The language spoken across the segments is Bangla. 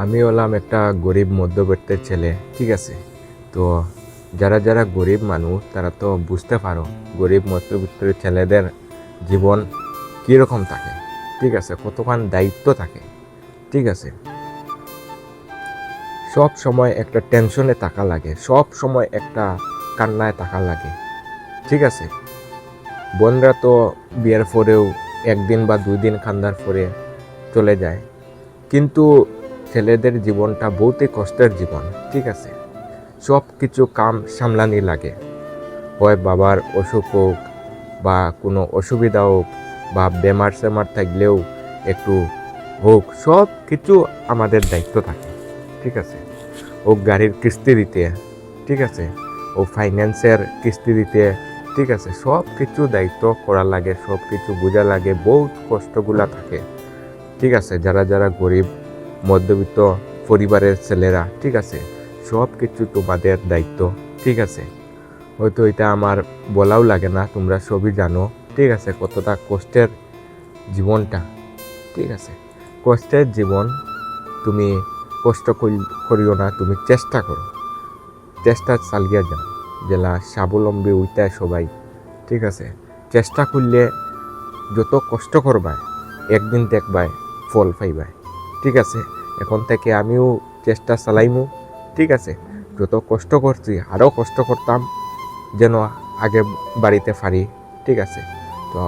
আমি হলাম একটা গরিব মধ্যবিত্তের ছেলে, ঠিক আছে। তো যারা যারা গরিব মানুষ তারা তো বুঝতে পারো গরিব মধ্যবিত্তের ছেলেদের জীবন কীরকম থাকে, ঠিক আছে, কতখান দায়িত্ব থাকে, ঠিক আছে। সব সময় একটা টেনশনে থাকা লাগে, সব সময় একটা কান্নায় থাকা লাগে, ঠিক আছে। বোনরা তো বিয়ের পরেও একদিন বা 2 দিন কান্নার পরে চলে যায়, কিন্তু ছেলেদের জীবনটা বহুতই কষ্টের জীবন, ঠিক আছে। সব কিছু কাম সামলানি লাগে, হয় বাবার অসুখ হোক বা কোনো অসুবিধা হোক বা বেমার সেমার থাকলেও একটু হোক, সব কিছু আমাদের দায়িত্ব থাকে, ঠিক আছে। ও গাড়ির কিস্তি দিতে, ঠিক আছে, ও ফাইন্যান্সের কিস্তি দিতে, ঠিক আছে, সব কিছু দায়িত্ব করা লাগে, সব কিছু বোঝা লাগে, বহুত কষ্টগুলা থাকে, ঠিক আছে। যারা যারা গরিব মধ্যবিত্ত পরিবারের ছেলেরা, ঠিক আছে, সব কিছু তোমাদের দায়িত্ব, ঠিক আছে। হয়তো এটা আমার বলাও লাগে না, তোমরা সবই জানো, ঠিক আছে, কতটা কষ্টের জীবনটা, ঠিক আছে। কষ্টের জীবন, তুমি কষ্ট করিও না, তুমি চেষ্টা করো, চেষ্টা চালিয়ে যাও, জেলা স্বাবলম্বী উইটায় সবাই, ঠিক আছে। চেষ্টা করলে যত কষ্ট করবায় একদিন দেখবায় ফল পাইবায়, ঠিক আছে। এখন থেকে আমিও চেষ্টা চালাইমু, ঠিক আছে। যত কষ্ট করছি আরও কষ্ট করতাম যেন আগে বাড়িতে পারি, ঠিক আছে। তো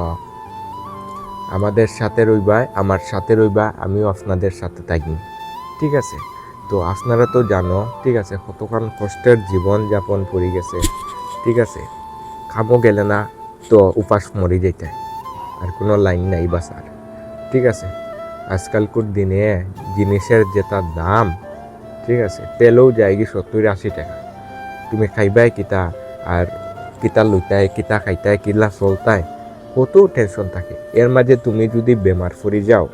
আমাদের সাথে রইবা, আমার সাথে রইবা, আমিও আপনাদের সাথে থাকি, ঠিক আছে। তো আপনারা তো জানো, ঠিক আছে, কতক্ষণ কষ্টের জীবন যাপন করে গেছে, ঠিক আছে। খামো গেলে না তো উপাস মরি যেতে, আর কোনো লাইন নাই বাসার, ঠিক আছে। আজকালকার দিনে জিনিসের যেটা দাম, ঠিক আছে, তেলও যায় কি 70-80 টাকা। তুমি খাইবাই কিতা আর কিতা লইতাই, কিতা খাইতাই, কিলা চলতাই, কত টেনশন থাকে। এর মাঝে তুমি যদি বেমার পড়ে যাও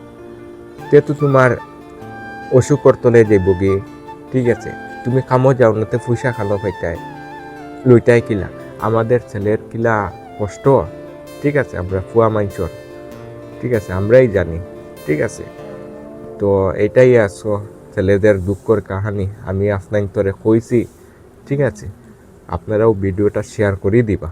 তে তো তোমার অসুখর তলে যাইব গে, ঠিক আছে। তুমি খামো যাও নাতে পয়সা খানো খাইতাই, লইতাই কিলা। আমাদের ছেলের কিলা কষ্ট, ঠিক আছে, আমরা ফুয়া মাইনসর, ঠিক আছে, আমরাই জানি, ঠিক আছে। তো এটাই আছো ছেলেদের দুঃখর কাহানি, আমি আপনার তরে কইছি, ঠিক আছে। আপনারাও ভিডিওটা শেয়ার করে দিবা।